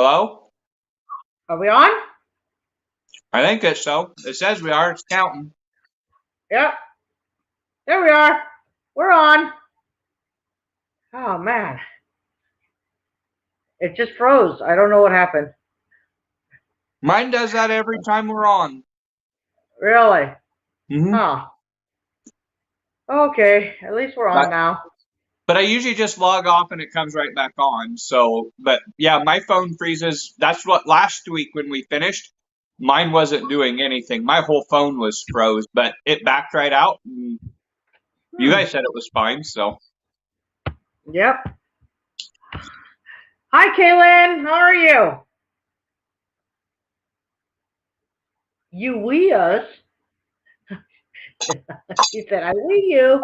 Hello? Are we on? I think it's so. It says we are. It's counting. Yep. There we are. We're on. Oh, man. It just froze. I don't know what happened. Mine does that every time we're on. Really? Mm-hmm. Huh. Okay. At least we're on now. But I usually just log off and it comes right back on. So, but yeah, my phone freezes. That's what last week when we finished, mine wasn't doing anything. My whole phone was froze, but it backed right out. And you guys said it was fine, so. Yep. Hi, Kaylin. How are you? You we us? She said, I we you.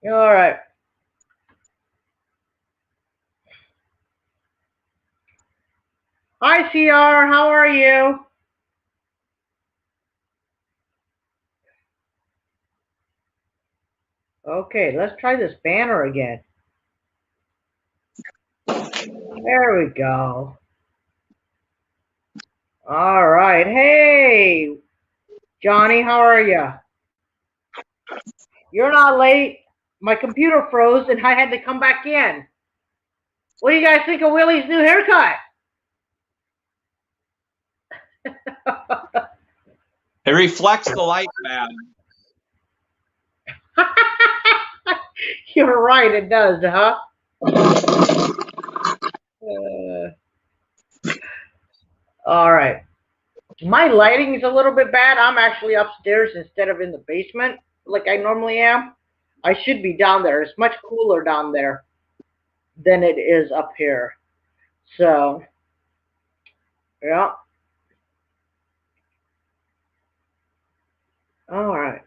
All right. Hi, CR. How are you? Okay, let's try this banner again. There we go. All right. Hey, Johnny, how are you? You're not late. My computer froze and I had to come back in. What do you guys think of Willie's new haircut? It reflects the light bad. You're right, it does, huh? All right. My lighting is a little bit bad. I'm actually upstairs instead of in the basement like I normally am. I should be down there. It's much cooler down there than it is up here. So, yeah. All right.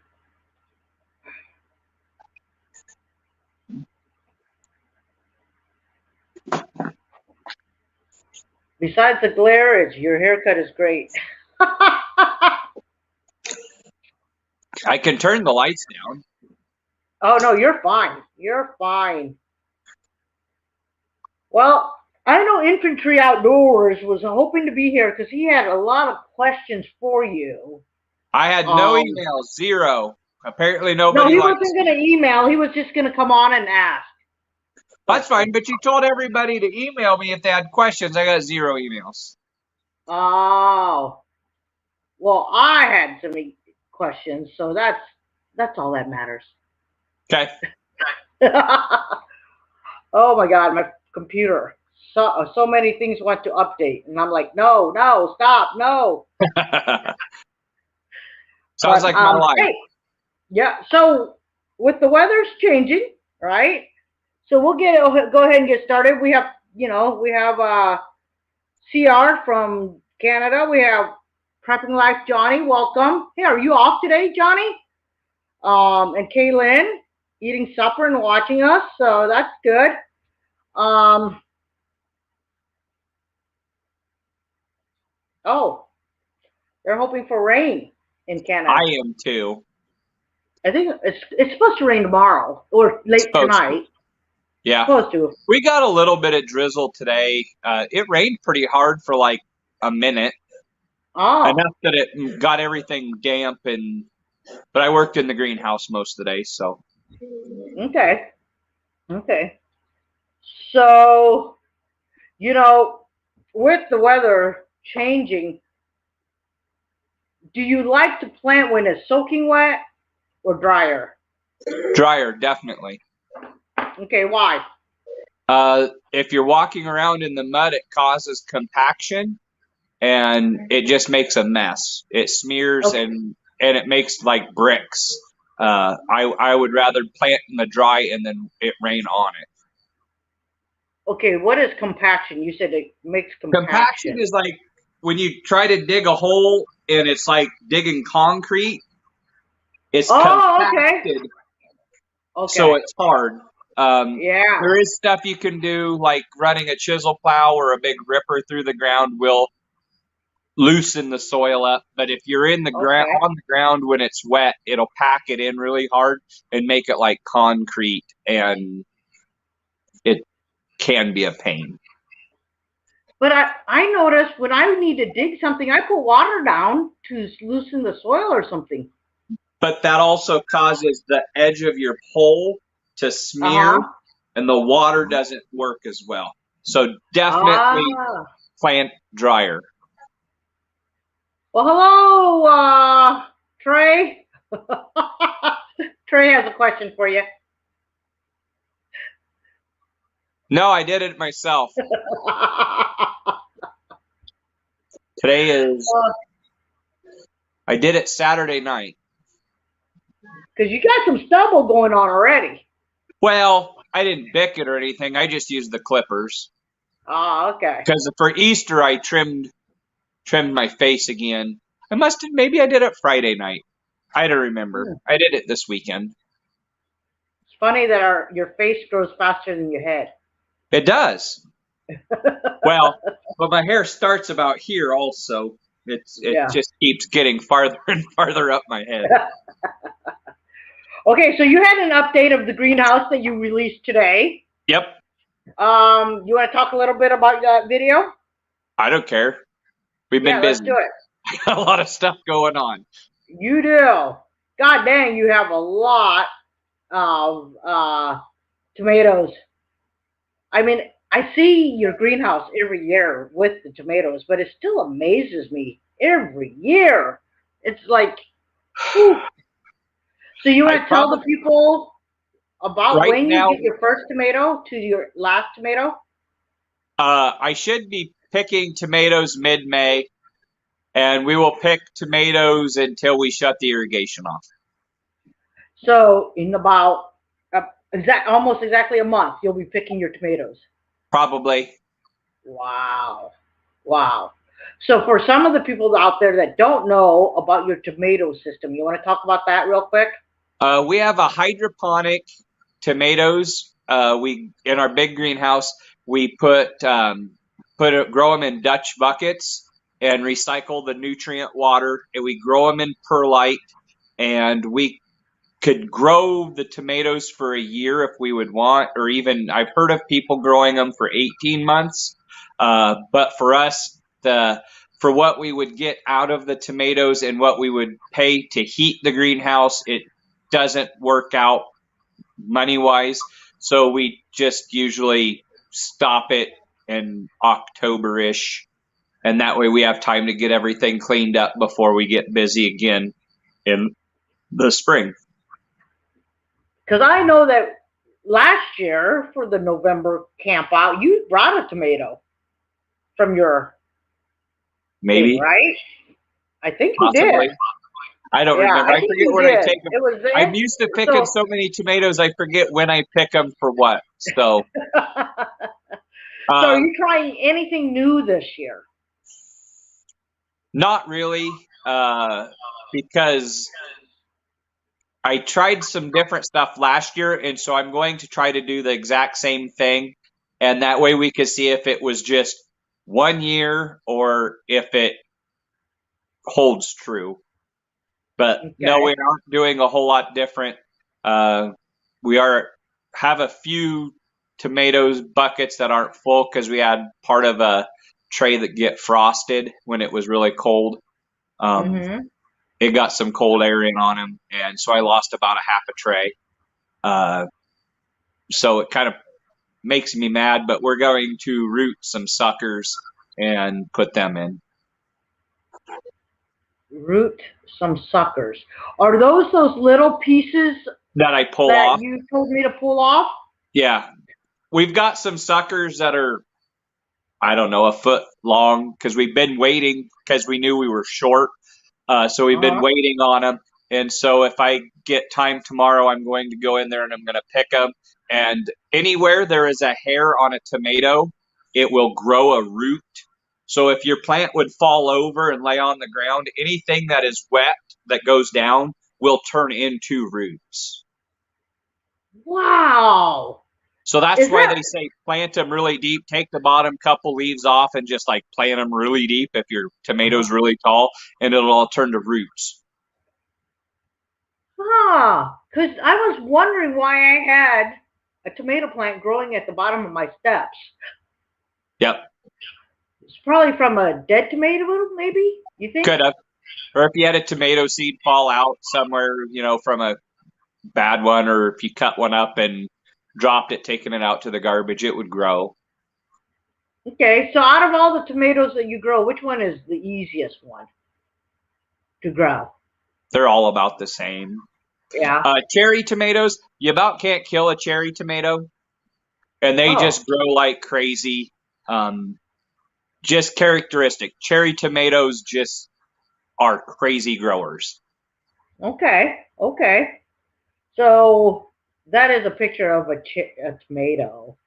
Besides the glare, your haircut is great. I can turn the lights down. Oh, no, you're fine. You're fine. Well, I know Infantry Outdoors was hoping to be here because he had a lot of questions for you. I had no emails, zero. Apparently nobody. No, he wasn't going to email. He was just going to come on and ask. That's fine, but you told everybody to email me if they had questions. I got zero emails. Oh. Well, I had some questions, so that's all that matters. Okay. Oh my God, my computer. So many things want to update, and I'm like, no, stop, no. Sounds like my life. Hey, yeah. So with the weather's changing, right? So we'll go ahead and get started. We have, CR from Canada. We have Prepping Life Johnny. Welcome. Hey, are you off today, Johnny? And Kaylin eating supper and watching us, so that's good. Oh, they're hoping for rain in Canada. I am too. I think it's supposed to rain tomorrow or late tonight. Yeah. Supposed to. We got a little bit of drizzle today. It rained pretty hard for like a minute. Oh. Enough that it got everything damp, but I worked in the greenhouse most of the day, so. Okay. So, with the weather changing, do you like to plant when it's soaking wet or drier? Drier, definitely. Okay, why? If you're walking around in the mud, it causes compaction, and it just makes a mess. It smears and it makes like bricks. I would rather plant in the dry and then it rain on it. Okay, what is compaction? You said it makes compaction. Compaction is like when you try to dig a hole and it's like digging concrete. It's compacted. Okay. So it's hard. Yeah. There is stuff you can do, like running a chisel plow or a big ripper through the ground will loosen the soil up. But if you're in the ground on the ground when it's wet, it'll pack it in really hard and make it like concrete. And can be a pain. But I noticed when I need to dig something, I put water down to loosen the soil or something. But that also causes the edge of your pole to smear, and the water doesn't work as well. So definitely plant drier. Well, hello, Trey. Trey has a question for you. No, I did it myself. Today is, I did it Saturday night. Because you got some stubble going on already. Well, I didn't bick it or anything. I just used the clippers. Oh, okay. Because for Easter, I trimmed my face again. Maybe I did it Friday night. I don't remember. I did it this weekend. It's funny that your face grows faster than your head. It does. Well, but my hair starts about here also. It just keeps getting farther and farther up my head. Okay, so you had an update of the greenhouse that you released today. Yep. You want to talk a little bit about that video? I don't care. We've been busy. Let's do it. A lot of stuff going on. You do. God dang, you have a lot of tomatoes. I mean, I see your greenhouse every year with the tomatoes, but it still amazes me every year. It's like, whew. So you want to tell the people about when you get your first tomato to your last tomato? I should be picking tomatoes mid-May, and we will pick tomatoes until we shut the irrigation off. So in about almost exactly a month, you'll be picking your tomatoes. Probably. Wow. Wow. So for some of the people out there that don't know about your tomato system, you want to talk about that real quick? We have a hydroponic tomatoes. In our big greenhouse, we grow them in Dutch buckets and recycle the nutrient water, and we grow them in perlite, and we could grow the tomatoes for a year if we would want, or even I've heard of people growing them for 18 months. But for us, for what we would get out of the tomatoes and what we would pay to heat the greenhouse, it doesn't work out money-wise. So we just usually stop it in October-ish, and that way we have time to get everything cleaned up before we get busy again in the spring. Because I know that last year for the November camp out, you brought a tomato from your thing, right? I think you did. I don't remember. I forget when I take them. I'm used to picking so many tomatoes, I forget when I pick them for what. So, so are you trying anything new this year? Not really, because I tried some different stuff last year, and so I'm going to try to do the exact same thing, and that way we could see if it was just 1 year or if it holds true. But no, we aren't doing a whole lot different. We have a few tomatoes buckets that aren't full because we had part of a tray that get frosted when it was really cold. It got some cold air in on them, and so I lost about a half a tray. So it kind of makes me mad, but we're going to root some suckers and put them in. Root some suckers. Are those little pieces that I pull off? You told me to pull off? Yeah. We've got some suckers that are, I don't know, a foot long because we've been waiting because we knew we were short. So we've been waiting on them. And so if I get time tomorrow, I'm going to go in there and I'm going to pick them. And anywhere there is a hair on a tomato, it will grow a root. So if your plant would fall over and lay on the ground, anything that is wet that goes down will turn into roots. Wow. So that's why they say plant them really deep, take the bottom couple leaves off and just like plant them really deep if your tomato's really tall, and it'll all turn to roots. Because I was wondering why I had a tomato plant growing at the bottom of my steps. Yep. It's probably from a dead tomato, maybe, you think? Could have. Or if you had a tomato seed fall out somewhere, from a bad one, or if you cut one up and dropped it, taking it out to the garbage, it would grow. Okay, so out of all the tomatoes that you grow, which one is the easiest one to grow? They're all about the same. Yeah. Cherry tomatoes, you about can't kill a cherry tomato, and they just grow like crazy. Just characteristic. Cherry tomatoes just are crazy growers. Okay. So that is a picture of a tomato.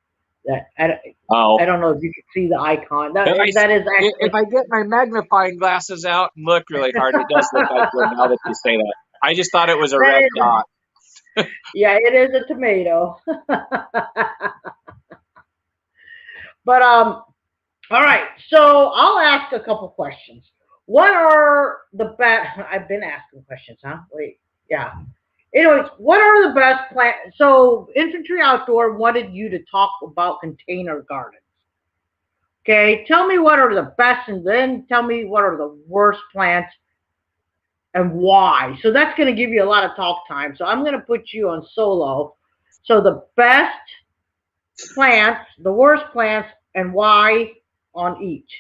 That I don't know if you can see the icon. That is actually. If I get my magnifying glasses out and look really hard, it does look like one now that you say that. I just thought it was a red dot. Yeah, it is a tomato. But all right. So I'll ask a couple questions. What are the best? I've been asking questions, huh? Wait, yeah. Anyways, what are the best plants? So Infantry Outdoor wanted you to talk about container gardens. Okay, tell me what are the best, and then tell me what are the worst plants and why. So that's going to give you a lot of talk time. So I'm going to put you on solo. So the best plants, the worst plants, and why on each.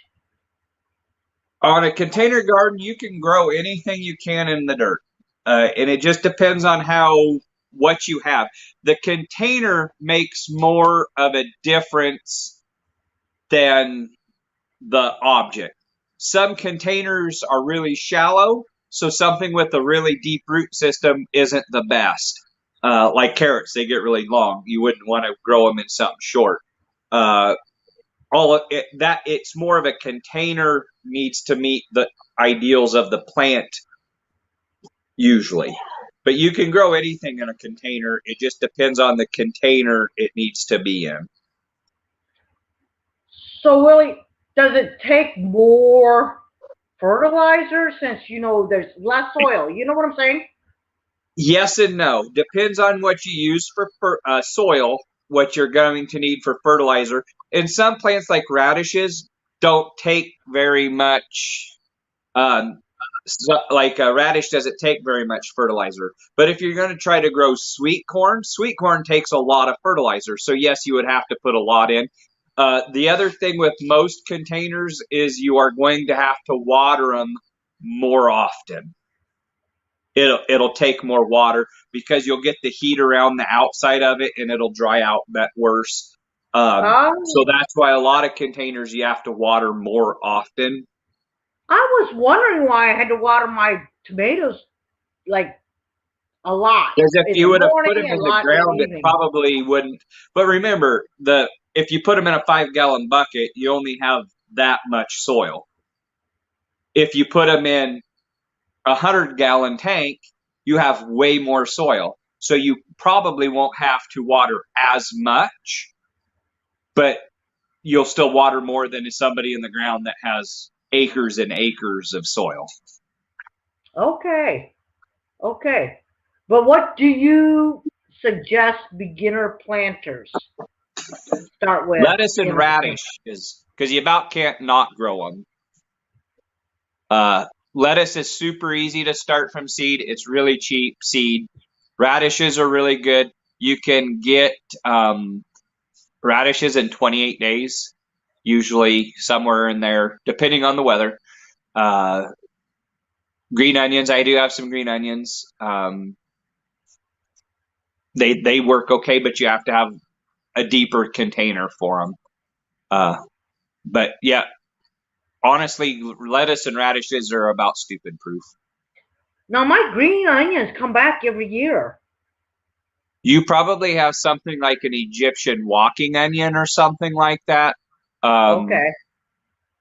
On a container garden, you can grow anything you can in the dirt. And it just depends on what you have. The container makes more of a difference than the object. Some containers are really shallow, so something with a really deep root system isn't the best. Like carrots, they get really long. You wouldn't want to grow them in something short. It's more of a container needs to meet the ideals of the plant usually. But you can grow anything in a container. It just depends on the container it needs to be in. So, Willie, does it take more fertilizer since, there's less soil? You know what I'm saying? Yes and no. Depends on what you use for soil, what you're going to need for fertilizer. And some plants like radishes don't take very much radish doesn't take very much fertilizer. But if you're going to try to grow sweet corn takes a lot of fertilizer. So yes, you would have to put a lot in. The other thing with most containers is you are going to have to water them more often. It'll take more water because you'll get the heat around the outside of it and it'll dry out that worse. So that's why a lot of containers you have to water more often. I was wondering why I had to water my tomatoes like a lot. Because if you would have put them in the ground, it probably wouldn't. But remember, if you put them in a 5-gallon bucket, you only have that much soil. If you put them in a 100-gallon tank, you have way more soil. So you probably won't have to water as much, but you'll still water more than somebody in the ground that has acres and acres of soil. Okay. But what do you suggest beginner planters start with? Lettuce and radish because you about can't not grow them. Lettuce is super easy to start from seed. It's really cheap seed. Radishes are really good. You can get radishes in 28 days, usually somewhere in there, depending on the weather. Green onions, I do have some green onions. They work okay, but you have to have a deeper container for them. But yeah, honestly, lettuce and radishes are about stupid proof. Now my green onions come back every year. You probably have something like an Egyptian walking onion or something like that. Okay.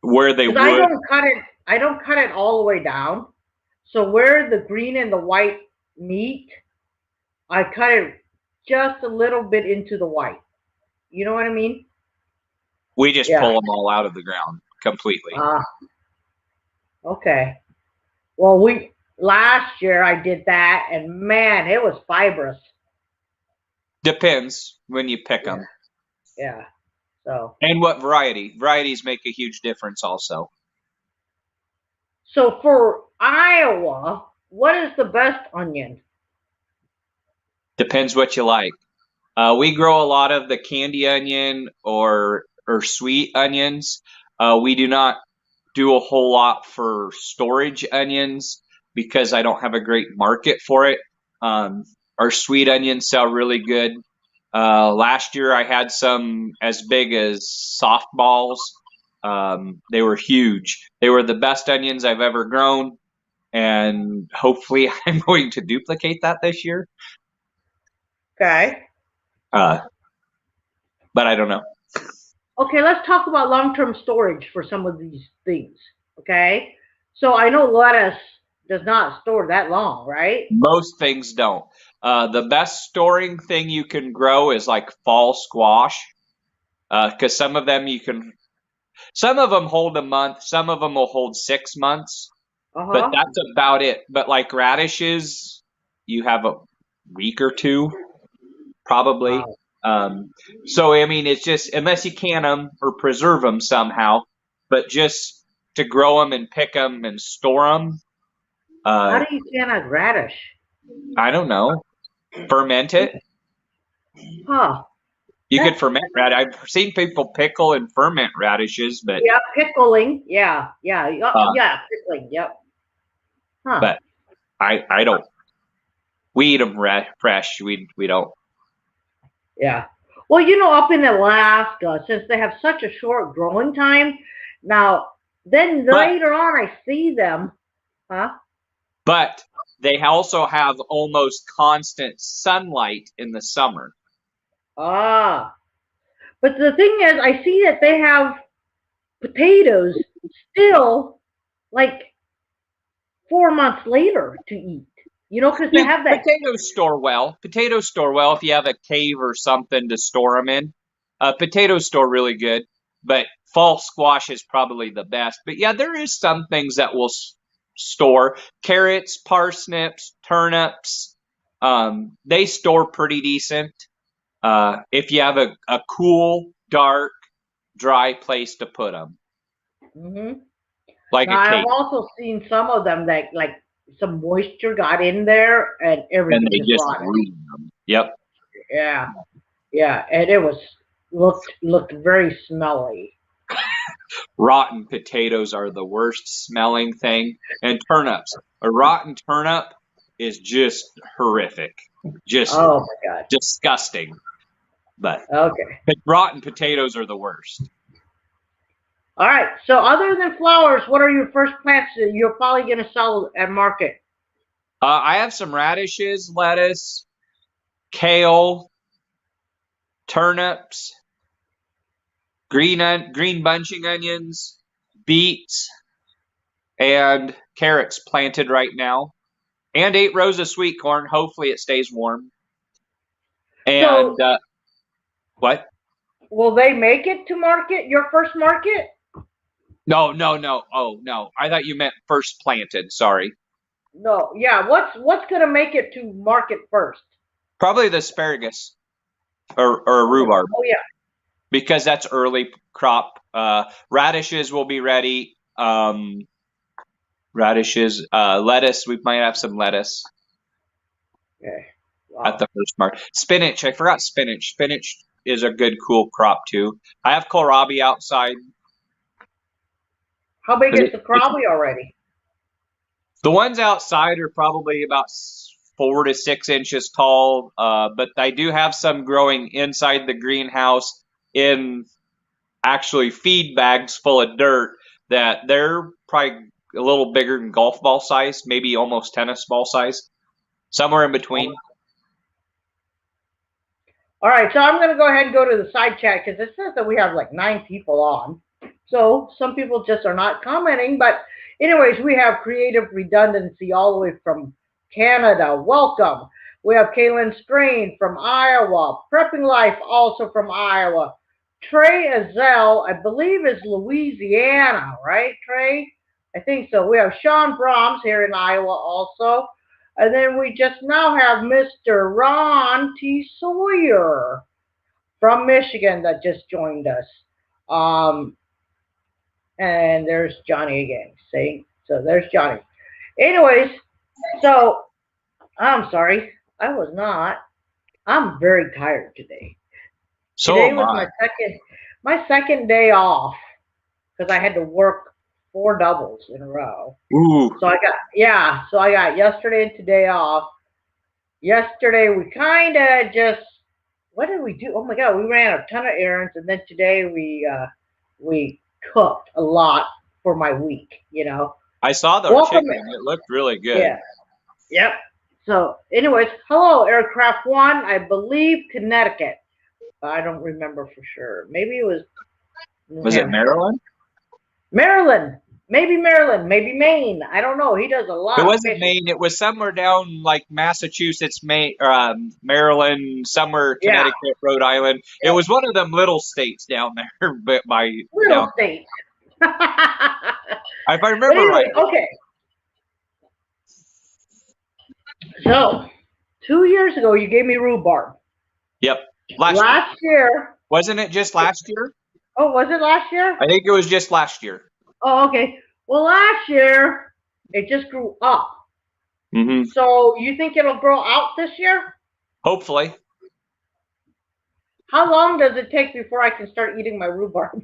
Where they would. I don't cut it all the way down. So where the green and the white meet, I cut it just a little bit into the white. You know what I mean? We just pull them all out of the ground completely. Okay. Well, last year I did that, and man, it was fibrous. Depends when you pick them. Yeah. So. And what variety. Varieties make a huge difference also. So for Iowa, what is the best onion? Depends what you like. We grow a lot of the candy onion or sweet onions. We do not do a whole lot for storage onions because I don't have a great market for it. Our sweet onions sell really good. Last year I had some as big as softballs. They were huge. They were the best onions I've ever grown, and hopefully I'm going to duplicate that this year. Okay. But I don't know. Okay, let's talk about long-term storage for some of these things. Okay. So I know lettuce does not store that long, right? Most things don't. The best storing thing you can grow is like fall squash, because some of them hold a month, some of them will hold 6 months, but that's about it. But like radishes, you have a week or two, probably. Wow. So I mean, it's just unless you can them or preserve them somehow, but just to grow them and pick them and store them. How do you can a radish? I don't know. Ferment it. Huh. You could ferment radish. I've seen people pickle and ferment radishes, but yeah, pickling. Yeah, pickling. Yep. Huh. But I don't. We eat them fresh. We don't. Yeah. Well, you know, up in Alaska, since they have such a short growing time, now then later on I see them, huh? But they also have almost constant sunlight in the summer. Ah. But the thing is, I see that they have potatoes still like 4 months later to eat. You know, because they have that. Potatoes store well. Potatoes store well if you have a cave or something to store them in. Potatoes store really good, but fall squash is probably the best. But yeah, there is some things that will store. Carrots, parsnips, turnips. They store pretty decent. If you have a cool, dark, dry place to put them. Mm-hmm. Like now, a cave. I've also seen some of them that like some moisture got in there and everything And they just rotted. Yep. Yeah, and it was looked very smelly. Rotten potatoes are the worst smelling thing, and turnips. A rotten turnip is just horrific, just oh my god, disgusting. But rotten potatoes are the worst. All right. So other than flowers, what are your first plants that you're probably going to sell at market? I have some radishes, lettuce, kale, turnips, green bunching onions, beets, and carrots planted right now, and 8 rows of sweet corn. Hopefully it stays warm. And what? Will they make it to market? Your first market? No. Oh no, I thought you meant first planted. Sorry. No. Yeah. What's gonna make it to market first? Probably the asparagus or rhubarb. Oh yeah. Because that's early crop. Radishes will be ready. Radishes, lettuce. We might have some lettuce. Okay. Wow. At the first mark. Spinach. I forgot spinach. Spinach is a good cool crop too. I have kohlrabi outside. How big is the kohlrabi already? The ones outside are probably about 4 to 6 inches tall, but I do have some growing inside the greenhouse in actually feed bags full of dirt that they're probably a little bigger than golf ball size, maybe almost tennis ball size, somewhere in between. All right, so I'm going to go ahead and go to the side chat because it says that we have like 9 people on. So some people just are not commenting. But anyways, we have Creative Redundancy all the way from Canada. Welcome. We have Kaylin Strain from Iowa. Prepping Life also from Iowa. Trey Azell, I believe is Louisiana, right, Trey? I think so. We have Sean Brahms here in Iowa also. And then we just now have Mr. Ron T. Sawyer from Michigan that just joined us. And there's Johnny again. See? So there's Johnny. Anyways, so I'm sorry. I was not. I'm very tired today. So Today am was I. my second day off because I had to work 4 doubles in a row. Ooh. So I got yesterday and today off. Yesterday we kind of just, what did we do? Oh my God, we ran a ton of errands, and then today we cooked a lot for my week. I saw the Welcome. chicken. It looked really good. Yeah. Yep. So, anyways, hello, Aircraft One. I believe Connecticut. I don't remember for sure. Maybe it was New Was it Hampshire. Maryland? Maryland. Maybe Maryland. Maybe Maine. I don't know. He does a lot. It of wasn't fishing. Maine. It was somewhere down like Massachusetts, Maryland, somewhere Connecticut, Rhode Island. It was one of them little states down there, but Little states. if I remember right. Okay. So, 2 years ago, you gave me rhubarb. Yep. Last year. Wasn't it just last year? Oh, was it last year? I think it was just last year. Oh, okay. Well, last year, it just grew up. Mm-hmm. So, you think it'll grow out this year? Hopefully. How long does it take before I can start eating my rhubarb?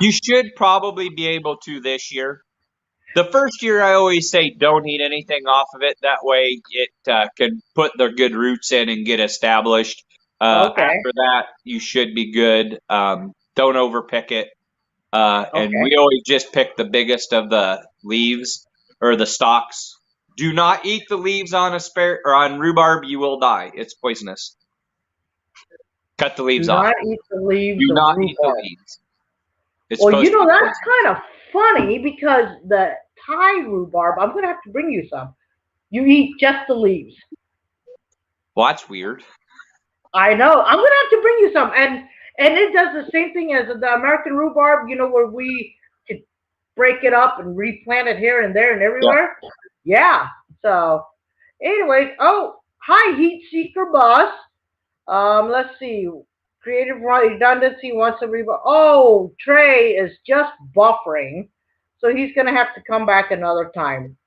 You should probably be able to this year. The first year, I always say don't eat anything off of it. That way, it can put the good roots in and get established. Okay. After that, you should be good. Don't overpick it. And we always just pick the biggest of the leaves or the stalks. Do not eat the leaves on on rhubarb. You will die. It's poisonous. Cut the leaves off. Do not eat the leaves. Do not rhubarb. eat the leaves. It's Well, that's kind of funny because the Thai rhubarb, I'm going to have to bring you some. You eat just the leaves. Well, that's weird. I know. I'm going to have to bring you some. And it does the same thing as the American rhubarb, where we could break it up and replant it here and there and everywhere. Yeah. So, anyways, hi, Heat Seeker Boss. Let's see. Creative redundancy wants to reboot. Oh, Trey is just buffering, so he's going to have to come back another time.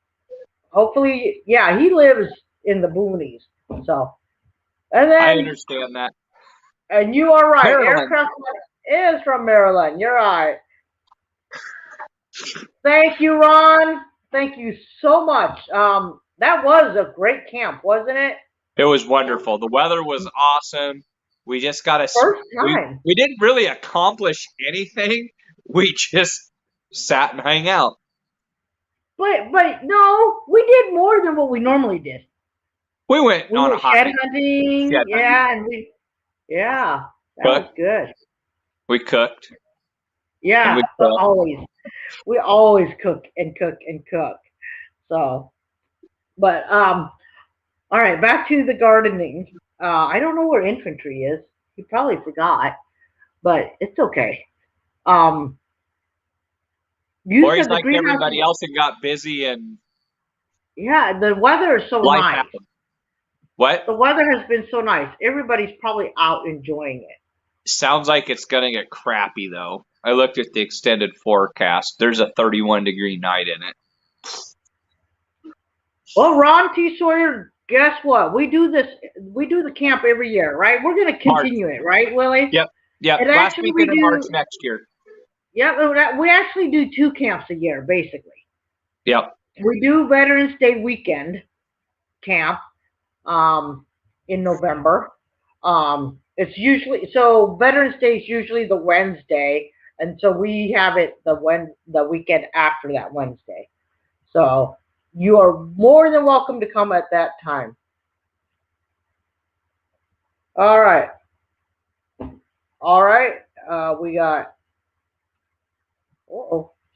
Hopefully, he lives in the boonies. So, and then I understand that. And you are right. Maryland. Aircraft is from Maryland. You're right. Thank you, Ron. Thank you so much. That was a great camp, wasn't it? It was wonderful. The weather was awesome. We just got first time. We didn't really accomplish anything. We just sat and hang out. But no, we did more than what we normally did. We went on a shed hunting. And that was good. We cooked. Yeah, we always cook and cook and cook. So, but all right, back to the gardening. I don't know where infantry is. He probably forgot, but it's okay. Or he's like everybody else and got busy and. Yeah, the weather is so nice. Happened. What? The weather has been so nice. Everybody's probably out enjoying it. Sounds like it's going to get crappy, though. I looked at the extended forecast. There's a 31-degree night in it. Well, Ron T. Sawyer, guess what? We do the camp every year, right? We're going to continue it, right, Willie? Yep. And last weekend of March next year. Yeah, we actually do 2 camps a year, basically. Yep. We do Veterans Day weekend camp in November. It's usually, so Veterans Day is usually the Wednesday, and so we have it the weekend after that Wednesday. So you are more than welcome to come at that time. All right. We got.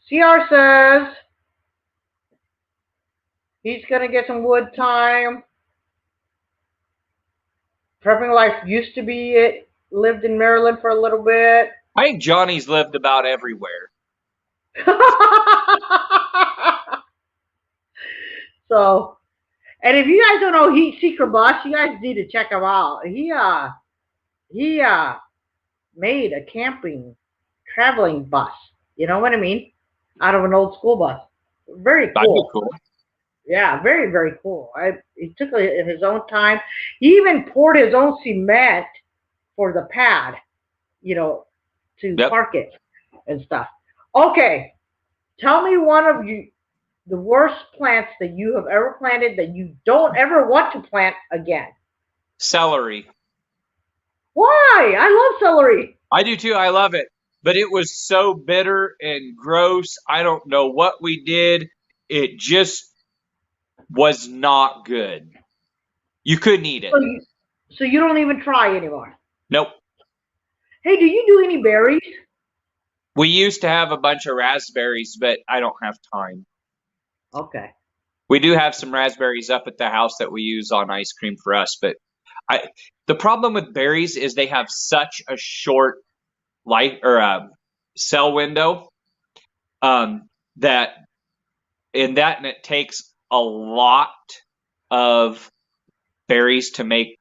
CR says he's gonna get some wood time. Prepping life used to be it. Lived in Maryland for a little bit. I think Johnny's lived about everywhere. So, And if you guys don't know Heat Seeker Bus, you guys need to check him out. He made a camping traveling bus. You know what I mean? Out of an old school bus. Very That'd be cool. cool. Yeah, very, very cool. He took it in his own time. He even poured his own cement for the pad, to park it and stuff. Okay, tell me one of the worst plants that you have ever planted that you don't ever want to plant again. Celery. Why? I love celery. I do too. I love it. But it was so bitter and gross. I don't know what we did. It just was not good. You couldn't eat it. So you don't even try anymore? Nope. Hey, do you do any berries? We used to have a bunch of raspberries, but I don't have time. Okay. We do have some raspberries up at the house that we use on ice cream for us, but the problem with berries is they have such a short life or cell window that it takes a lot of berries to make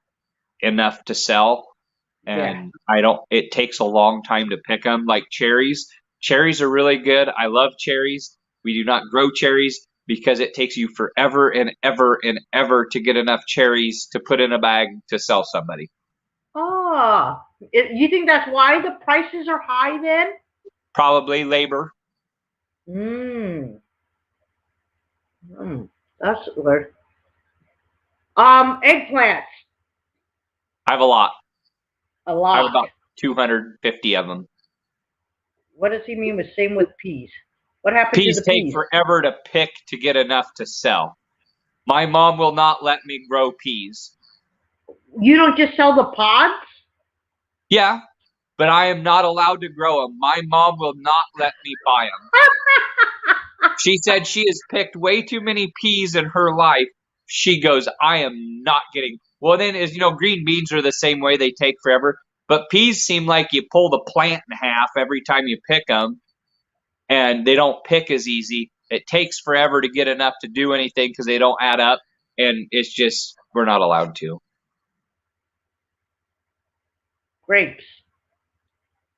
enough to sell, and it takes a long time to pick them. Like cherries are really good. I love cherries. We do not grow cherries because it takes you forever and ever and ever to get enough cherries to put in a bag to sell somebody. You think that's why the prices are high then? Probably labor. That's weird. Eggplants. I have a lot. A lot. I have about 250 of them. What does he mean with same with peas? What happens to the peas? Peas take forever to pick to get enough to sell. My mom will not let me grow peas. You don't just sell the pods? Yeah, but I am not allowed to grow them. My mom will not let me buy them. She said she has picked way too many peas in her life. She goes, I am not getting. Well, then, green beans are the same way. They take forever. But peas seem like you pull the plant in half every time you pick them, and they don't pick as easy. It takes forever to get enough to do anything because they don't add up, and it's just, we're not allowed to. Grapes.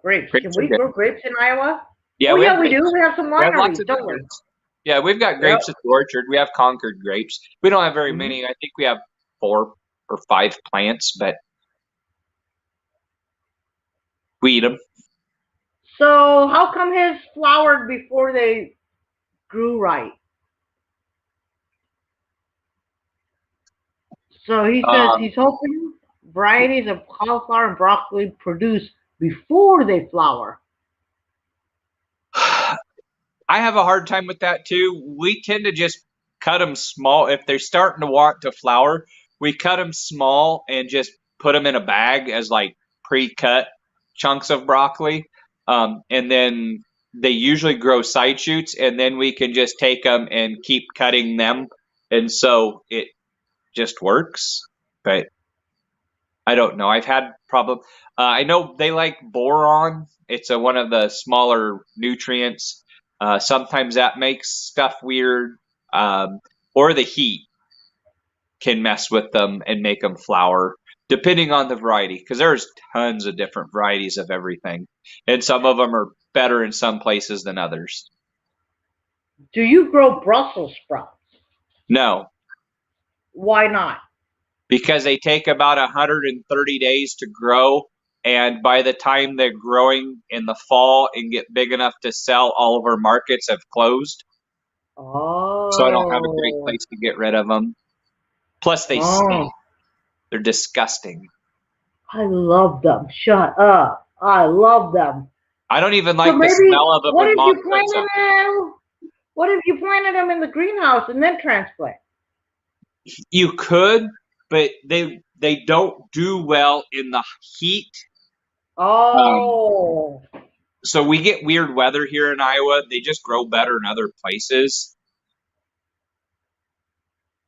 Can we grow grapes in Iowa? Yeah, we do. We have some wineries, don't we? Yeah, we've got grapes at the orchard. We have Concord grapes. We don't have very many. I think we have 4 or 5 plants, but we eat them. So how come his flowered before they grew right? So he says he's hoping varieties of cauliflower and broccoli produce before they flower. I have a hard time with that too. We tend to just cut them small. If they're starting to want to flower, we cut them small and just put them in a bag as like pre-cut chunks of broccoli. And then they usually grow side shoots, and then we can just take them and keep cutting them. And so it just works. But I don't know. I've had problems. I know they like boron. It's one of the smaller nutrients. Sometimes that makes stuff weird, or the heat can mess with them and make them flower, depending on the variety, because there's tons of different varieties of everything, and some of them are better in some places than others. Do you grow Brussels sprouts? No. Why not? Because they take about 130 days to grow. And by the time they're growing in the fall and get big enough to sell, all of our markets have closed. Oh. So I don't have a great place to get rid of them. Plus they stink. They're disgusting. I love them. Shut up. I love them. I don't even like the smell of them. What if you planted them in the greenhouse and then transplant? You could, but they don't do well in the heat. Oh. So we get weird weather here in Iowa. They just grow better in other places.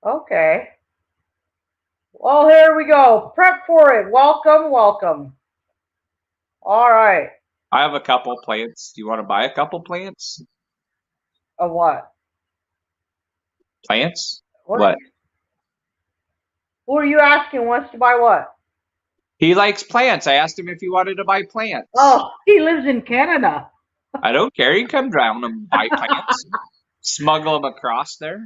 Okay. Well, here we go. Prep for it. Welcome, welcome. All right. I have a couple plants. Do you want to buy a couple plants? Of what? Plants? What? Who are you asking wants to buy what? He likes plants. I asked him if he wanted to buy plants. Oh, he lives in Canada. I don't care. He can come down and buy plants. Smuggle them across there.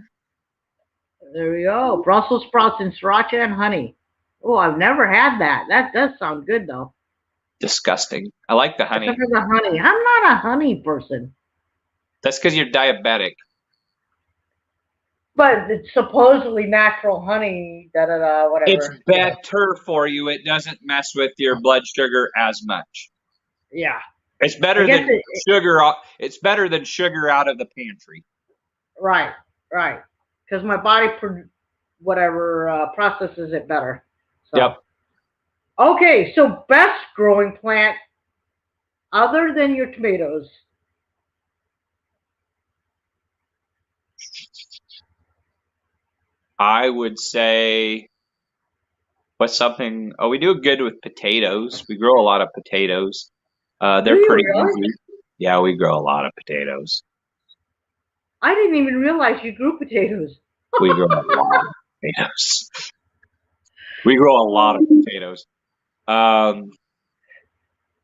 There we go. Brussels sprouts and sriracha and honey. Oh, I've never had that. That does sound good though. Disgusting. I like the honey. Except for the honey. I'm not a honey person. That's because you're diabetic. But it's supposedly natural honey, whatever. It's better for you. It doesn't mess with your blood sugar as much. Yeah. It's better than sugar. It's better than sugar out of the pantry. Right. Because my body, processes it better. So. Yep. Okay, so best growing plant other than your tomatoes. I would say, what's something? Oh, we do good with potatoes. We grow a lot of potatoes. They're pretty easy. Yeah, we grow a lot of potatoes. I didn't even realize you grew potatoes. We grow a lot of potatoes. We grow a lot of potatoes.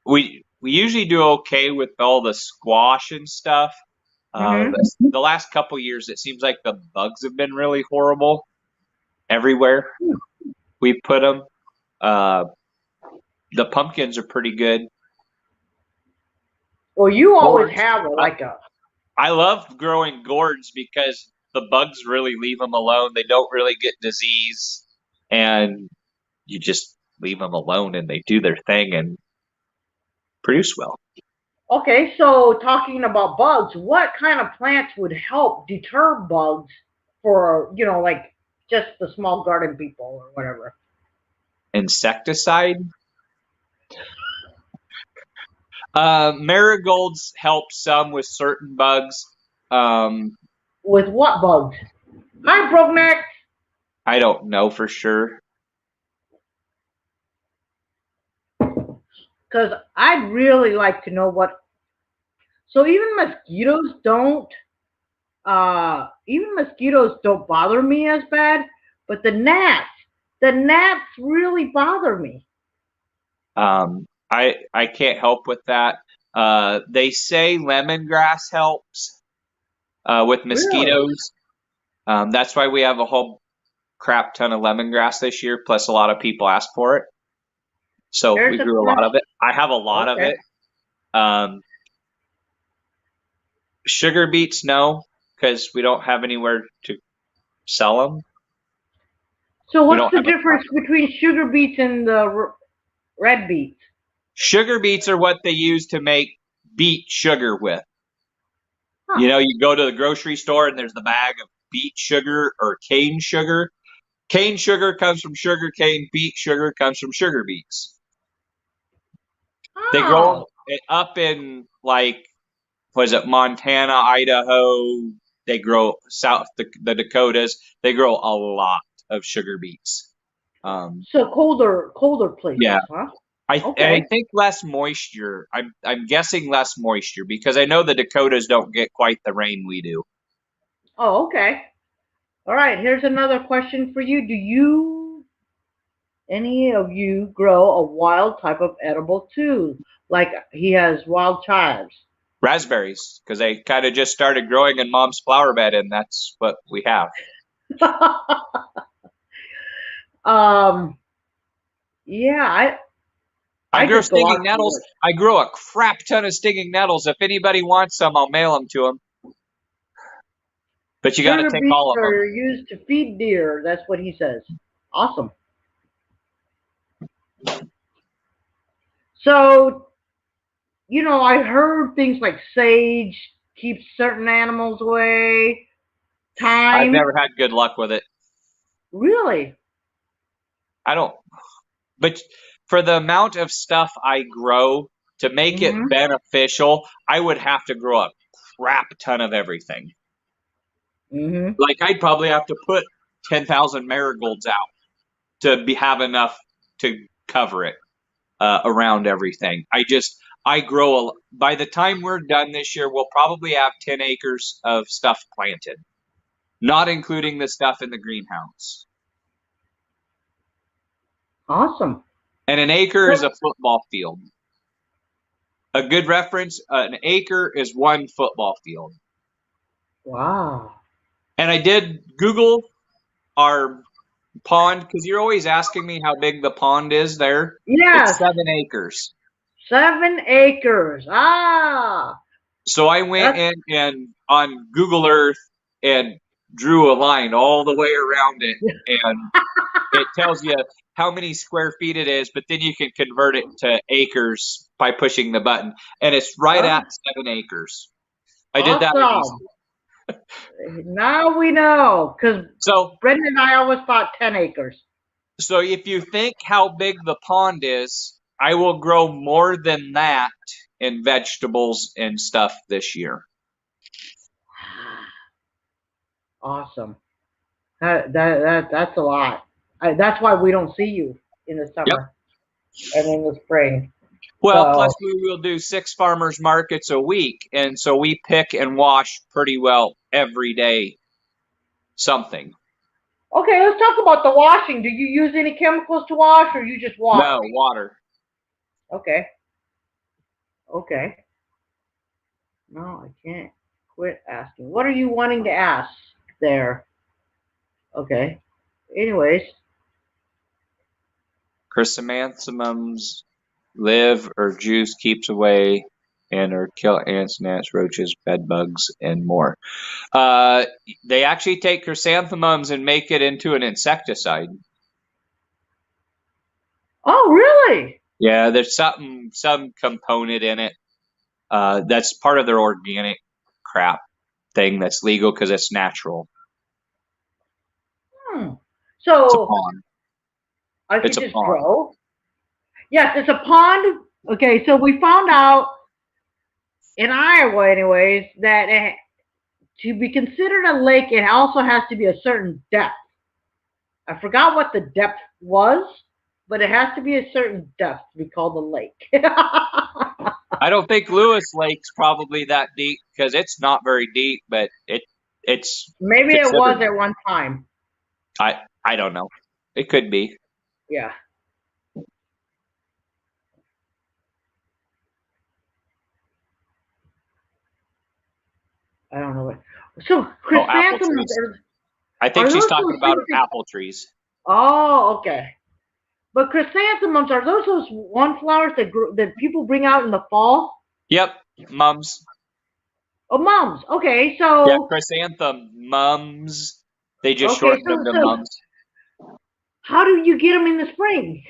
We usually do okay with all the squash and stuff. The last couple years, it seems like the bugs have been really horrible everywhere we put them. The pumpkins are pretty good. Well, you always have I love growing gourds because the bugs really leave them alone. They don't really get disease, and you just leave them alone, and they do their thing and produce well. Okay, so talking about bugs, what kind of plants would help deter bugs for, like just the small garden people or whatever? Insecticide? Marigolds help some with certain bugs. With what bugs? Hi, Brokeneck. I don't know for sure. Because I'd really like to know what. So even mosquitoes don't bother me as bad, but the gnats really bother me. I can't help with that. They say lemongrass helps with mosquitoes. Really? That's why we have a whole crap ton of lemongrass this year, plus a lot of people asked for it. So we grew a lot of it. I have a lot of it. Sugar beets, no, because we don't have anywhere to sell them. So what's the difference between sugar beets and the red beets? Sugar beets are what they use to make beet sugar with. Huh. You go to the grocery store and there's the bag of beet sugar or cane sugar. Cane sugar comes from sugar cane. Beet sugar comes from sugar beets. Oh. They grow it up in Montana, Idaho. They grow south the Dakotas. They grow a lot of sugar beets. So colder places. Yeah. Huh? I think less moisture. I'm guessing less moisture because I know the Dakotas don't get quite the rain we do. Oh, okay. All right. Here's another question for you. Do any of you grow a wild type of edible too? Like he has wild chives. Raspberries, because they kind of just started growing in Mom's flower bed, and that's what we have. Yeah, I grow stinging nettles. I grow a crap ton of stinging nettles. If anybody wants some, I'll mail them to them. But you got to take all of them. Are used to feed deer. That's what he says. Awesome. So, I heard things like sage keeps certain animals away. Thyme. I've never had good luck with it. Really? I don't. But for the amount of stuff I grow, to make it beneficial, I would have to grow a crap ton of everything. Like I'd probably have to put 10,000 marigolds out to have enough to cover it around everything. I grow by the time we're done this year, we'll probably have 10 acres of stuff planted, not including the stuff in the greenhouse. Awesome. And an acre is a football field. A good reference, an acre is 1 football field. Wow. And I did Google our pond because you're always asking me how big the pond is there. It's Yes. 7 acres. 7 acres. Ah. So I went in and on Google Earth and drew a line all the way around it, and it tells you how many square feet it is, but then you can convert it to acres by pushing the button, and it's right at 7 acres. I did that. Awesome. Now we know, because Brenda and I always thought 10 acres. So if you think how big the pond is, I will grow more than that in vegetables and stuff this year. Awesome. That's a lot. That's why we don't see you in the summer and in the spring. Well, plus we will do 6 farmers markets a week, and so we pick and wash pretty well every day something. Okay, let's talk about the washing. Do you use any chemicals to wash, or you just wash? No, water. Okay. Okay. No, I can't quit asking. What are you wanting to ask there? Okay. Anyways. Chrysanthemums live or juice keeps away and or kill ants, gnats, roaches, bed bugs, and more. They actually take chrysanthemums and make it into an insecticide. Oh, really? Yeah, there's some component in it. That's part of their organic crap thing that's legal because it's natural. So it's a pond. I can just grow. Yes, it's a pond. Okay, so we found out in Iowa, anyways, that to be considered a lake, it also has to be a certain depth. I forgot what the depth was, but it has to be a certain depth to be called a lake. I don't think Lewis Lake's probably that deep because it's not very deep, but it's maybe it was at one time. I don't know. It could be. Yeah. I don't know what. So chrysanthemums. I think she's talking about apple trees. Oh, okay. But chrysanthemums, are those one flowers that people bring out in the fall? Yep, mums. Oh, mums. Okay, so yeah, chrysanthemum mums. They just shortened them to mums. How do you get them in the spring?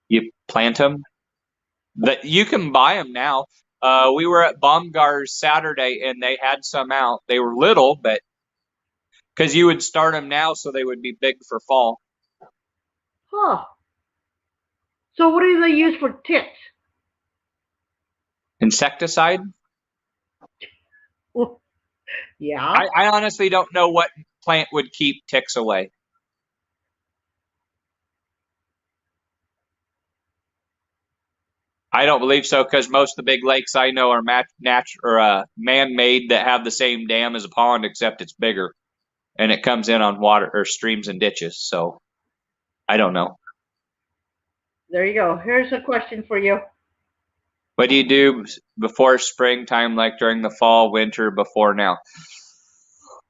You plant them. You can buy them now. We were at Baumgart's Saturday, and they had some out. They were little, but because you would start them now, so they would be big for fall. Huh. So what do they use for ticks? Insecticide? Yeah. I honestly don't know what plant would keep ticks away. I don't believe so because most of the big lakes I know are man-made that have the same dam as a pond, except it's bigger, and it comes in on water or streams and ditches. So I don't know. There you go. Here's a question for you. What do you do before springtime, like during the fall, winter, before now?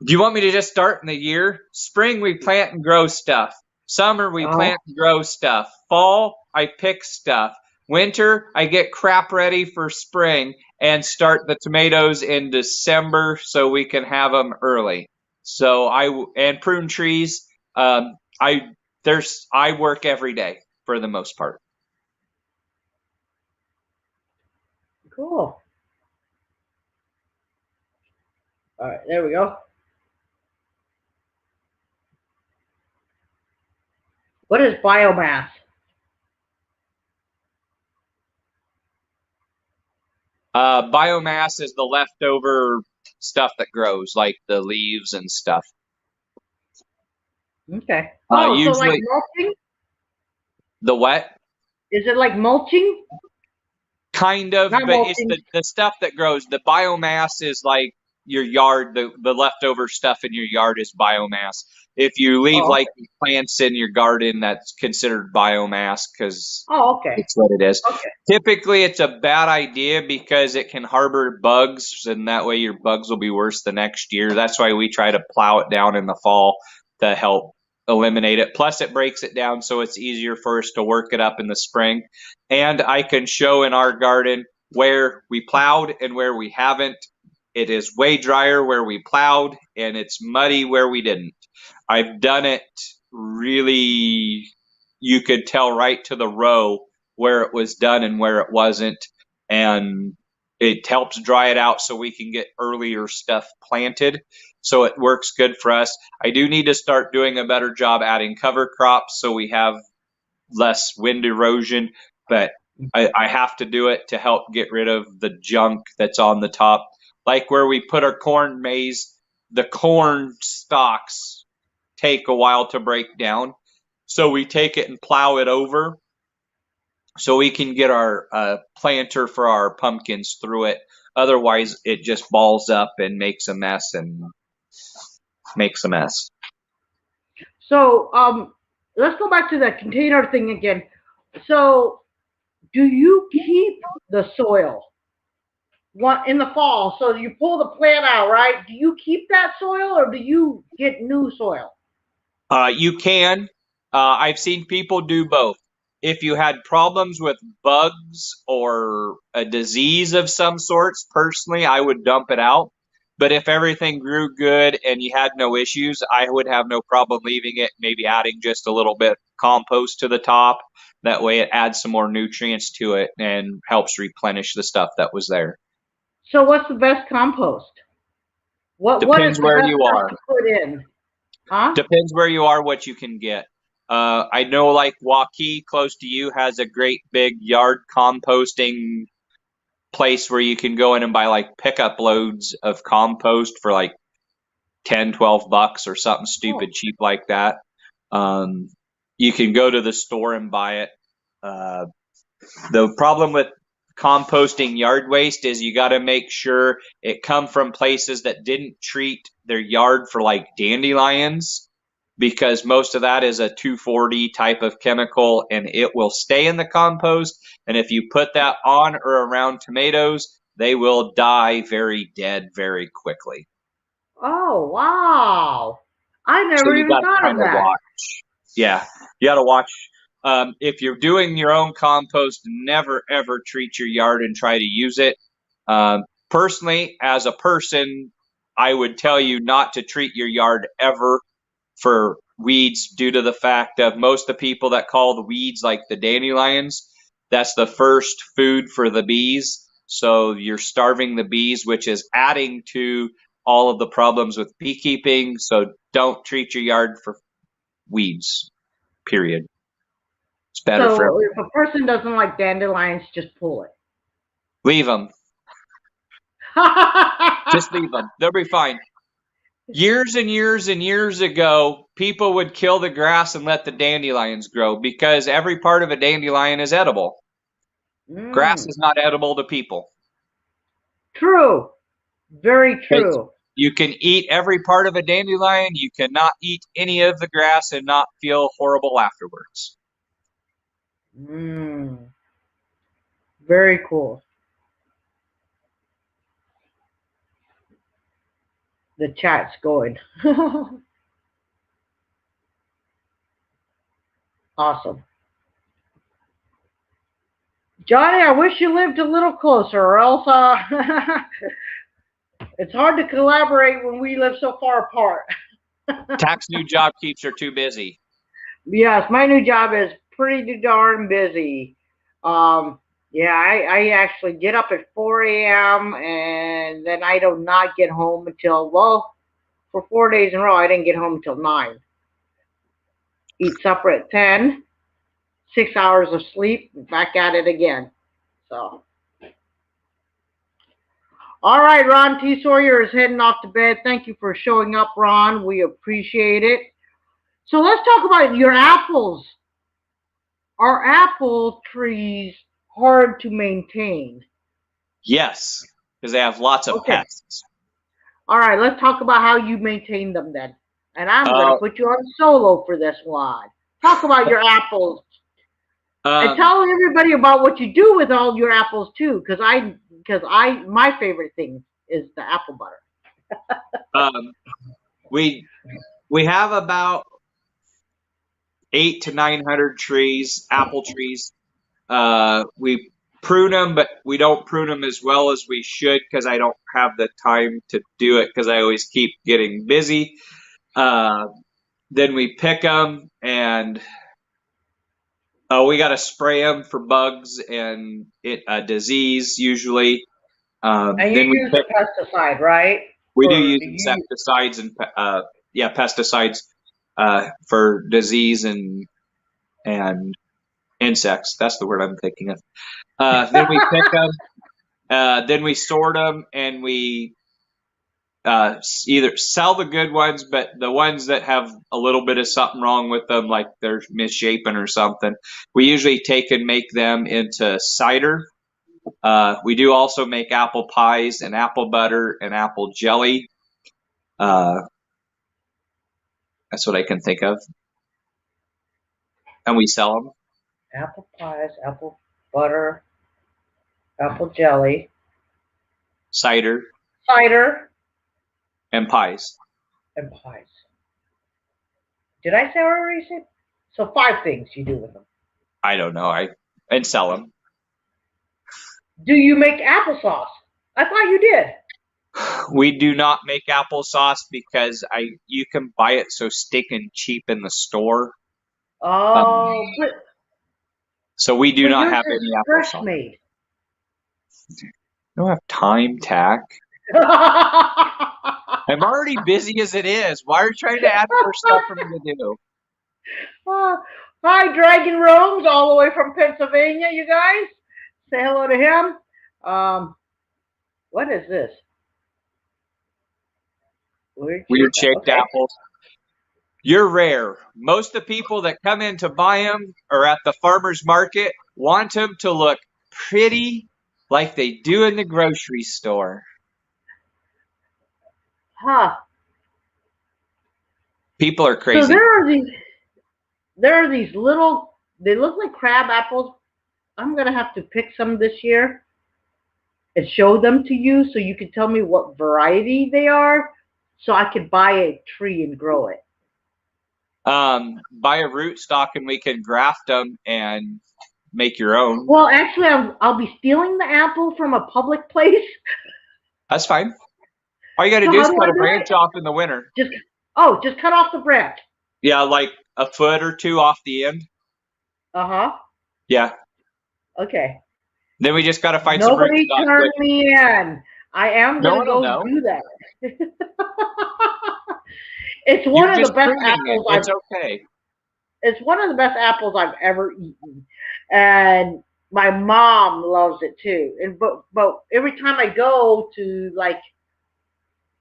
Do you want me to just start in the year? Spring, we plant and grow stuff. Summer, we plant and grow stuff. Fall, I pick stuff. Winter, I get crap ready for spring and start the tomatoes in December so we can have them early. So and prune trees. I work every day for the most part. Cool. All right, there we go. What is biomass? Biomass is the leftover stuff that grows, like the leaves and stuff. Okay. Usually, so like mulching? The what? Is it like mulching? Kind of, but it's the stuff that grows. The biomass is like your yard, the leftover stuff in your yard is biomass. If you leave like plants in your garden, that's considered biomass because it's what it is. Okay. Typically, it's a bad idea because it can harbor bugs, and that way your bugs will be worse the next year. That's why we try to plow it down in the fall to help eliminate it. Plus, it breaks it down so it's easier for us to work it up in the spring. And I can show in our garden where we plowed and where we haven't. It is way drier where we plowed, and it's muddy where we didn't. I've done it really, you could tell right to the row where it was done and where it wasn't. And it helps dry it out so we can get earlier stuff planted. So it works good for us. I do need to start doing a better job adding cover crops so we have less wind erosion, but I have to do it to help get rid of the junk that's on the top. Like where we put our corn maze, the corn stalks take a while to break down. So we take it and plow it over so we can get our planter for our pumpkins through it. Otherwise, it just balls up and makes a mess So, let's go back to that container thing again. So, do you keep the soil in the fall? So you pull the plant out, right? Do you keep that soil or do you get new soil? You can. I've seen people do both. If you had problems with bugs or a disease of some sorts, personally, I would dump it out. But if everything grew good and you had no issues, I would have no problem leaving it, maybe adding just a little bit compost to the top. That way it adds some more nutrients to it and helps replenish the stuff that was there. So what's the best compost? What is the best stuff to put in? Huh? Depends where you are, what you can get. I know like Waukee, close to you, has a great big yard composting place where you can go in and buy like pickup loads of compost for like 10, 12 bucks or something stupid cheap like that. You can go to the store and buy it. The problem with composting yard waste is you got to make sure it come from places that didn't treat their yard for like dandelions, because most of that is a 2,4-D type of chemical and it will stay in the compost. And if you put that on or around tomatoes, they will die very dead very quickly. Oh, wow. I never even thought of that. Yeah, you got to watch. If you're doing your own compost, never ever treat your yard and try to use it. Personally, as a person, I would tell you not to treat your yard ever for weeds due to the fact of most of the people that call the weeds like the dandelions, that's the first food for the bees. So you're starving the bees, which is adding to all of the problems with beekeeping. So don't treat your yard for weeds, period. It's better for everyone. If a person doesn't like dandelions, just pull it. Leave them. Just leave them. They'll be fine. Years and years and years ago, people would kill the grass and let the dandelions grow because every part of a dandelion is edible. Grass is not edible to people. True. Very true. You can eat every part of a dandelion. You cannot eat any of the grass and not feel horrible afterwards. Very cool. The chat's going. Awesome. Johnny, I wish you lived a little closer, or else it's hard to collaborate when we live so far apart. Thack's new job keeps her too busy. Yes, my new job is pretty darn busy. Yeah, I actually get up at 4 a.m. and then I do not get home until, well, for 4 days in a row, I didn't get home until 9. Eat supper at 10, 6 hours of sleep, back at it again. So, all right, Ron T. Sawyer is heading off to bed. Thank you for showing up, Ron. We appreciate it. So let's talk about your apples. Are apple trees hard to maintain? Yes, because they have lots of pests. All right, let's talk about how you maintain them then. And I'm going to put you on solo for this one. Talk about your apples. And tell everybody about what you do with all your apples too, because my favorite thing is the apple butter. We have about 800 to 900 trees, apple trees. We prune them, but we don't prune them as well as we should because I don't have the time to do it because I always keep getting busy. Then we pick them and we got to spray them for bugs and disease usually. And you use a pesticide, right? We do use insecticides and pesticides for disease and insects. That's the word I'm thinking of. Then we pick them, then we sort them, and we either sell the good ones, but the ones that have a little bit of something wrong with them, like they're misshapen or something, we usually take and make them into cider. We do also make apple pies and apple butter and apple jelly. That's what I can think of. And we sell them. Apple pies, apple butter, apple jelly, cider, and pies. Did I say already? So 5 things you do with them. I don't know. And sell them. Do you make applesauce? I thought you did. We do not make applesauce because you can buy it so stinking cheap in the store. Oh, so we do not have any applesauce. Fresh made. I don't have time, Thack. I'm already busy as it is. Why are you trying to add more stuff for me to do? Hi, Dragon Roams, all the way from Pennsylvania, you guys. Say hello to him. What is this? Weird shaped apples. You're rare. Most of the people that come in to buy them or at the farmer's market want them to look pretty like they do in the grocery store. Huh. People are crazy. So there are these little, they look like crab apples. I'm going to have to pick some this year and show them to you so you can tell me what variety they are so I could buy a tree and grow it. Buy a rootstock and we can graft them and make your own. Well, actually, I'll be stealing the apple from a public place. That's fine. All you got to do is cut a branch off in the winter. Just cut off the branch. Yeah, like a foot or 2 off the end. Uh-huh. Yeah. Okay. Then we just got to find some rootstock. Nobody turn me in. I am going to go do that. It's one of the best apples. It's okay. It's one of the best apples I've ever eaten, and my mom loves it too. And but every time I go to like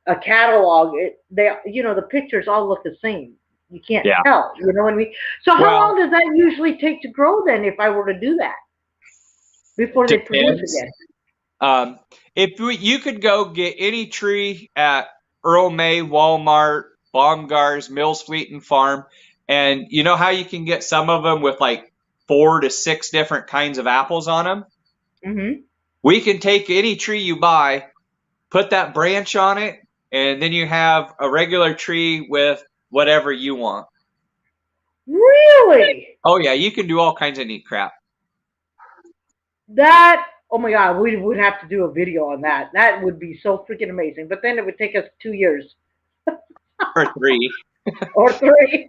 a catalog, the pictures all look the same. You can't tell. You know what I mean? So how long does that usually take to grow then? If I were to do that before they produce again? You could go get any tree at Earl May, Walmart, Baumgart's, Mills Fleet and Farm, and you know how you can get some of them with like 4 to 6 different kinds of apples on them? Mm-hmm. We can take any tree you buy, put that branch on it, and then you have a regular tree with whatever you want. Really? Oh yeah, you can do all kinds of neat crap. Oh my God, we would have to do a video on that. That would be so freaking amazing. But then it would take us 2 years. Or 3. Or 3.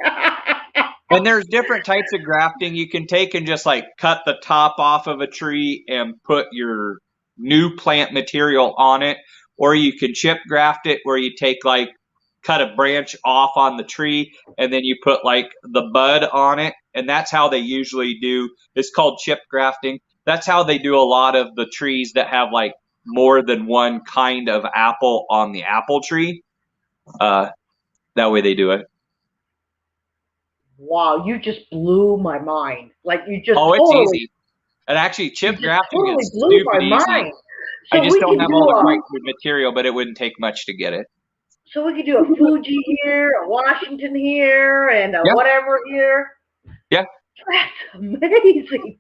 And there's different types of grafting. You can take and just like cut the top off of a tree and put your new plant material on it. Or you can chip graft it where you take like, cut a branch off on the tree and then you put like the bud on it. And that's how they usually do. It's called chip grafting. That's how they do a lot of the trees that have like more than one kind of apple on the apple tree. That way they do it. Wow, you just blew my mind. Like you just it's easy. And actually chip grafting is stupid easy. So I just don't have all the right material, but it wouldn't take much to get it. So we could do a Fuji here, a Washington here, and a Yeah. whatever here. Yeah. That's amazing.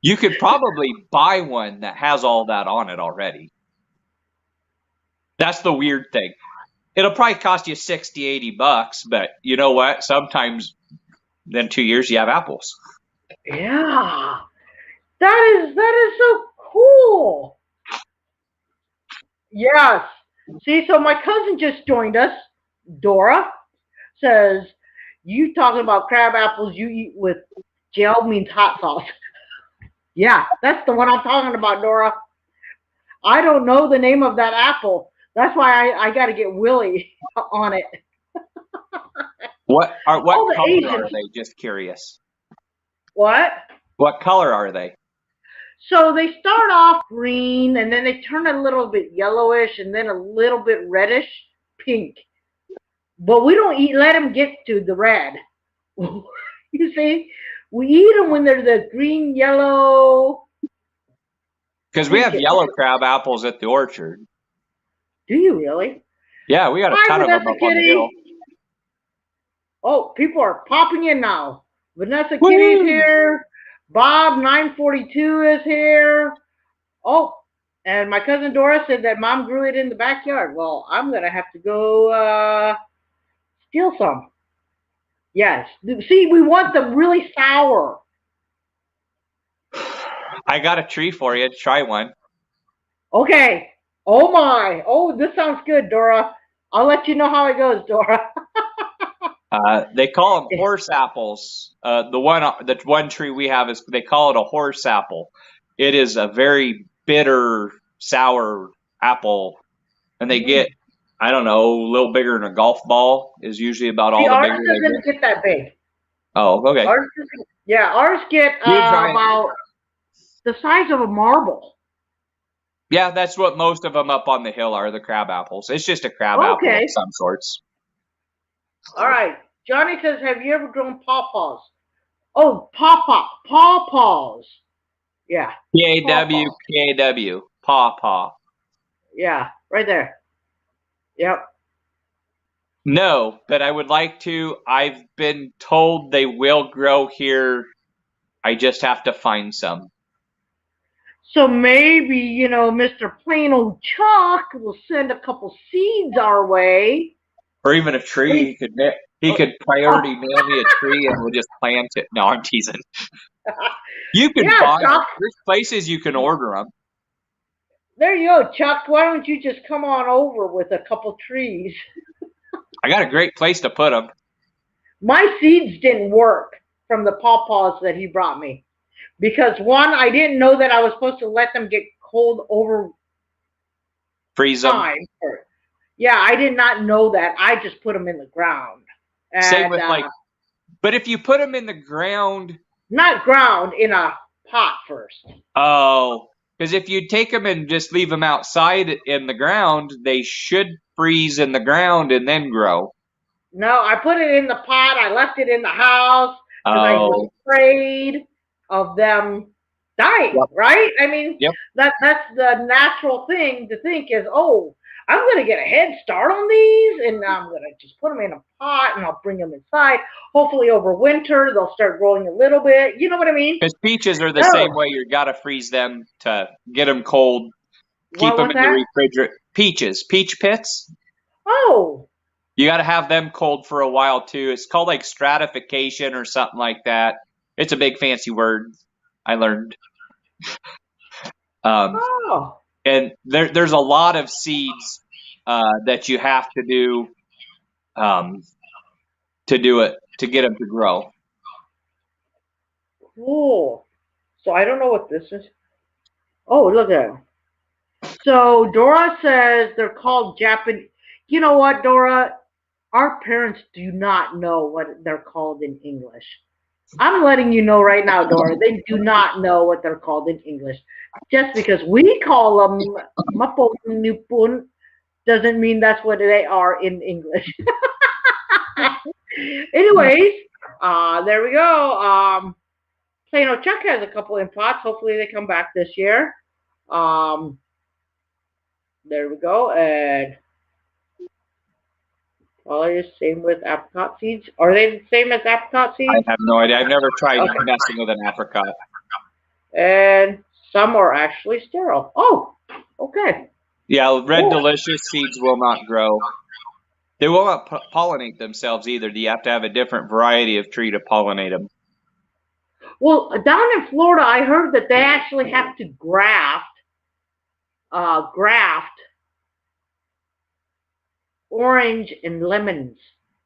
You could probably buy one that has all that on it already. That's the weird thing. It'll probably cost you $60, $80, but you know what? Sometimes then 2 years you have apples. Yeah. That is so cool. Yes. See, so my cousin just joined us. Dora says, you talking about crab apples you eat with gel means hot sauce. Yeah, that's the one I'm talking about, Dora. I don't know the name of that apple. That's why I got to get Willie on it. What All color the are Asians. they? Just curious. What? What color are they? So they start off green, and then they turn a little bit yellowish, and then a little bit reddish pink. But we don't let them get to the red. You see, we eat them when they're the green, yellow. Because we have yellow crab apples at the orchard. Do you really? Yeah, we got a ton of them up on the hill. Oh, people are popping in now. Vanessa Kitty's here. Bob 942 is here. Oh, and my cousin Dora said that Mom grew it in the backyard. Well, I'm going to have to go steal some. Yes. See, we want them really sour. I got a tree for you. Try one. Okay. Oh, my. Oh, this sounds good, Dora. I'll let you know how it goes, Dora. They call them horse apples. The one tree we have they call it a horse apple. It is a very bitter, sour apple, and they get, I don't know, a little bigger than a golf ball is usually about all the bigger they get. Ours doesn't get that big. Oh, okay. Ours get about the size of a marble. Yeah, that's what most of them up on the hill are, the crab apples. It's just a crab apple of some sorts. All right. Johnny says, have you ever grown pawpaws? Oh, pawpaws. Yeah. P-A-W, pawpaw. Yeah, right there. Yep. No, but I would like to. I've been told they will grow here. I just have to find some. So maybe, Mr. Plain Old Chuck will send a couple seeds our way. Or even a tree. He could priority mail me a tree and we'll just plant it. No, I'm teasing. You can buy them. There's places you can order them. There you go, Chuck. Why don't you just come on over with a couple trees? I got a great place to put them. My seeds didn't work from the pawpaws that he brought me. Because one, I didn't know that I was supposed to let them get cold over freeze them. Yeah, I did not know that. I just put them in the ground. And, same with but if you put them in the ground. Not ground, in a pot first. Oh, because if you take them and just leave them outside in the ground, they should freeze in the ground and then grow. No, I put it in the pot. I left it in the house because I was afraid of them dying, right? I mean, that's the natural thing to think is, I'm going to get a head start on these, and I'm going to just put them in a pot, and I'll bring them inside. Hopefully over winter, they'll start growing a little bit. You know what I mean? Because peaches are the same way. You got to freeze them to get them cold. Keep them in the refrigerator. Peach pits. Oh. You got to have them cold for a while, too. It's called like stratification or something like that. It's a big fancy word, I learned. And there's a lot of seeds that you have to do to get them to grow. Cool. So I don't know what this is. Oh, look at them. So Dora says they're called Japanese. You know what, Dora? Our parents do not know what they're called in English. I'm letting you know right now, Dora. They do not know what they're called in English. Just because we call them mapon nipun doesn't mean that's what they are in English. Anyways, there we go. Plano Chuck has a couple in pots. Hopefully they come back this year. There we go. And Probably the same with apricot seeds. Are they the same as apricot I seeds? have no idea. I've never tried Okay. messing with an apricot. And some are actually sterile. Oh, okay. Yeah, red Cool. delicious seeds will not grow. They will not pollinate themselves either. You have to have a different variety of tree to pollinate them. Well, down in Florida, I heard that they actually have to graft orange and lemons,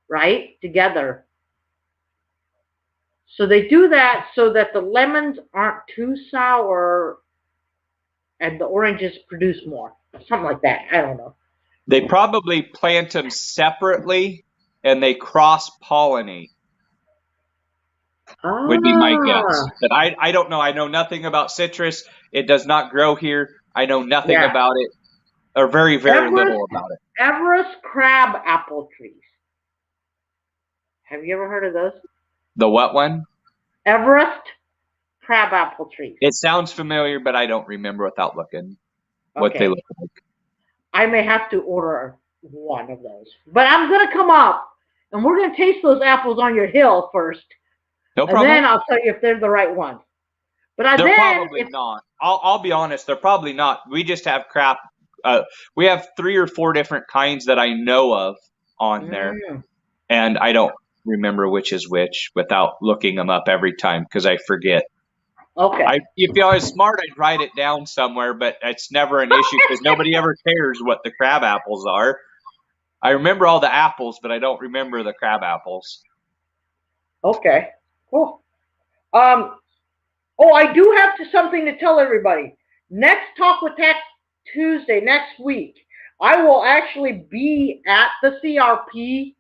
right, together. So they do that so that the lemons aren't too sour and the oranges produce more. Something like that. I don't know. They probably plant them separately and they cross-pollinate, would be my guess. But I don't know. I know nothing about citrus. It does not grow here. I know nothing about it, or very, very little about it. Everest crab apple trees. Have you ever heard of those? The what one? Everest crab apple trees. It sounds familiar, but I don't remember without looking what they look like. I may have to order one of those. But I'm going to come up, and we're going to taste those apples on your hill first. No problem. And then I'll tell you if they're the right ones. But they're probably not. I'll be honest. They're probably not. We just have crap. We have 3 or 4 different kinds that I know of on there. And I don't remember which is which without looking them up every time because I forget. Okay. If I was smart, I'd write it down somewhere, but it's never an issue because nobody ever cares what the crab apples are. I remember all the apples, but I don't remember the crab apples. Okay, cool. Oh, I do have something to tell everybody. Next Talk with Thack Tuesday, next week, I will actually be at the CRP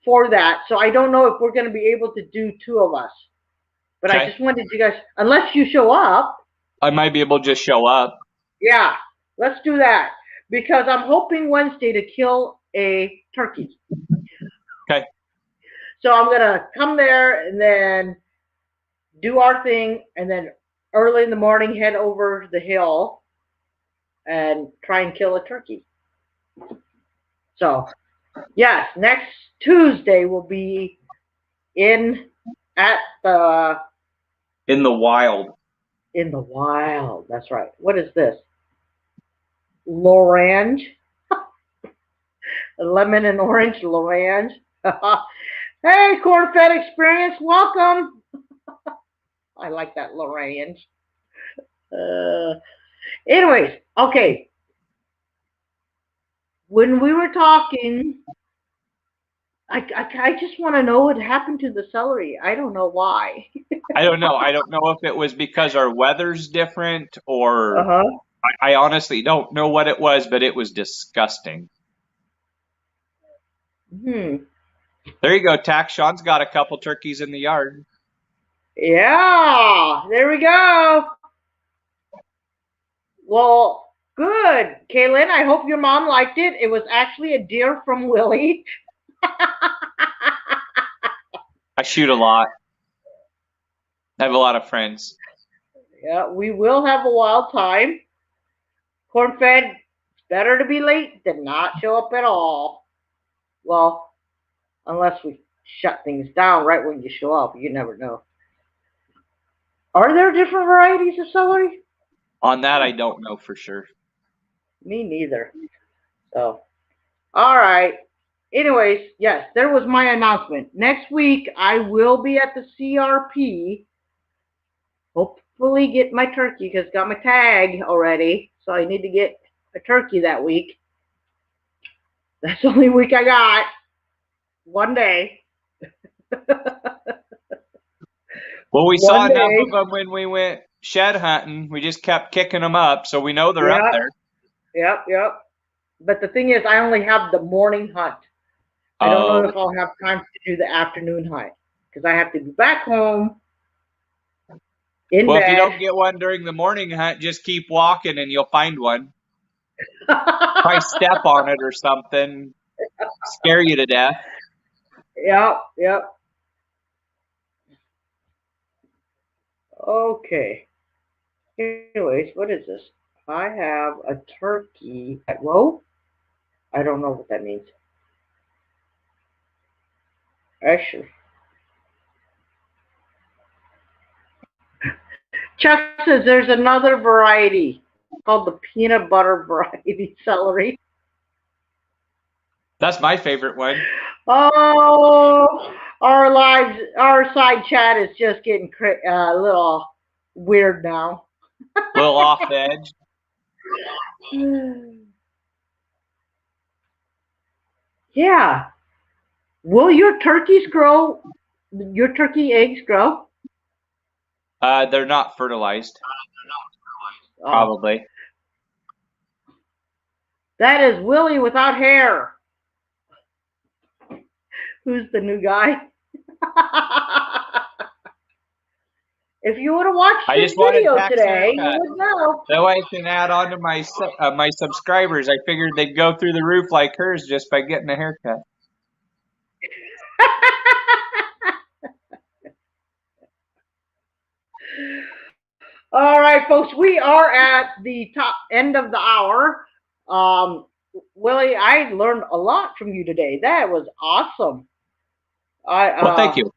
for that. So I don't know if we're going to be able to do 2 of us. But I just wanted you guys, unless you show up. I might be able to just show up. Yeah, let's do that. Because I'm hoping Wednesday to kill a turkey. Okay. So I'm going to come there and then do our thing. And then early in the morning, head over the hill and try and kill a turkey. So, yes, next Tuesday will be in the wild. In the wild, that's right. What is this? L'orange. Lemon and orange, l'orange. Hey, corn-fed experience, welcome. I like that l'orange. Anyways, okay. When we were talking, I just want to know what happened to the celery. I don't know why. I don't know. I don't know if it was because our weather's different or I honestly don't know what it was, but it was disgusting. There you go, Thack. Sean's got a couple turkeys in the yard. Yeah, there we go. Well, good. Kaylin, I hope your mom liked it. It was actually a deer from Willie. I shoot a lot. I have a lot of friends. Yeah, we will have a wild time. Corn-fed, it's better to be late than not show up at all. Well, unless we shut things down right when you show up. You never know. Are there different varieties of celery? On that, I don't know for sure. Me neither. So, all right. Anyways, yes, there was my announcement. Next week, I will be at the CRP. Hopefully get my turkey because got my tag already. So I need to get a turkey that week. That's the only week I got. One day. Well, we saw enough of them when we went shed hunting. We just kept kicking them up, so we know they're up there. Yep. But the thing is, I only have the morning hunt. I don't know if I'll have time to do the afternoon hunt because I have to be back home. If you don't get one during the morning hunt, just keep walking and you'll find one. Try step on it or something. Scare you to death. Yep. Okay. Anyways, what is this? I have a turkey. Whoa. I don't know what that means. Actually, Chuck says there's another variety called the peanut butter variety celery. That's my favorite one. Oh, our side chat is just getting a little weird now. A little off the edge. Yeah. Will your turkeys grow? Your turkey eggs grow? They're not fertilized. Probably. That is Willie without hair. Who's the new guy? If you would have watched this video today, you would know. That way I can add on to my subscribers. I figured they'd go through the roof like hers just by getting a haircut. All right, folks, we are at the top end of the hour. Willie, I learned a lot from you today. That was awesome. Well, thank you.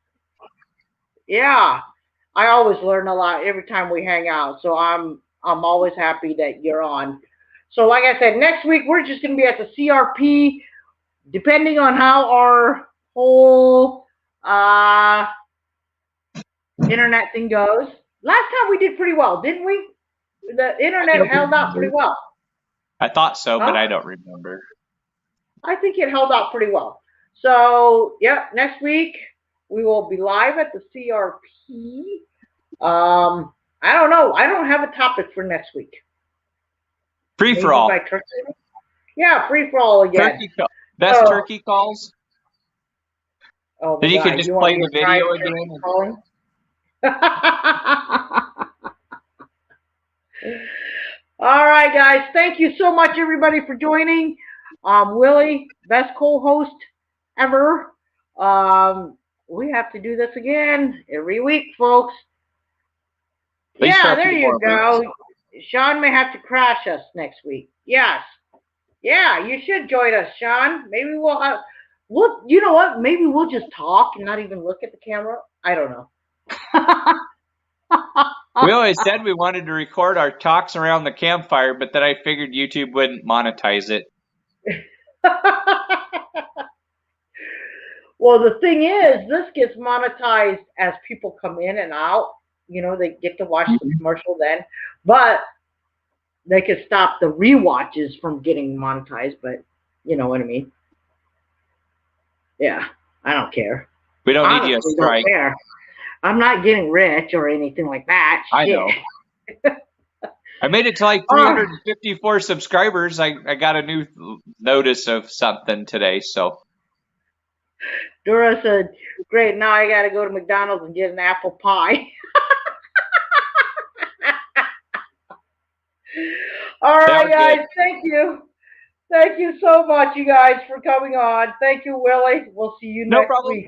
Yeah, I always learn a lot every time we hang out, so I'm always happy that you're on. So, like I said, next week we're just going to be at the CRP, depending on how our whole internet thing goes. Last time we did pretty well, didn't we? The internet held out pretty well. I thought so, but I don't remember. I think it held out pretty well. So, yeah, next week we will be live at the CRP. I don't know. I don't have a topic for next week. Free for all. Yeah, free for all again. Best turkey calls. Oh, then you can just play the video again. All right, guys. Thank you so much, everybody, for joining. Willie, best co-host ever. We have to do this again every week, folks. Yeah, there you go. Sean may have to crash us next week. Yes. Yeah, you should join us, Sean. Maybe we'll have. You know what? Maybe we'll just talk and not even look at the camera. I don't know. We always said we wanted to record our talks around the campfire, but then I figured YouTube wouldn't monetize it. Well, the thing is, this gets monetized as people come in and out. You know, they get to watch the commercial then, but they could stop the rewatches from getting monetized, but you know what I mean? Yeah, I don't care. We don't need you to strike. I'm not getting rich or anything like that. I know. I made it to like 354 subscribers. I got a new notice of something today, so. Dora said, great, now I got to go to McDonald's and get an apple pie. All right, guys, thank you. Thank you so much, you guys, for coming on. Thank you, Willie. We'll see you next week.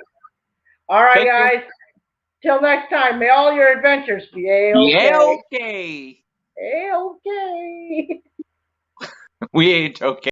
All right, guys. Till next time, may all your adventures be A-okay. A-okay. A-okay. We ain't okay.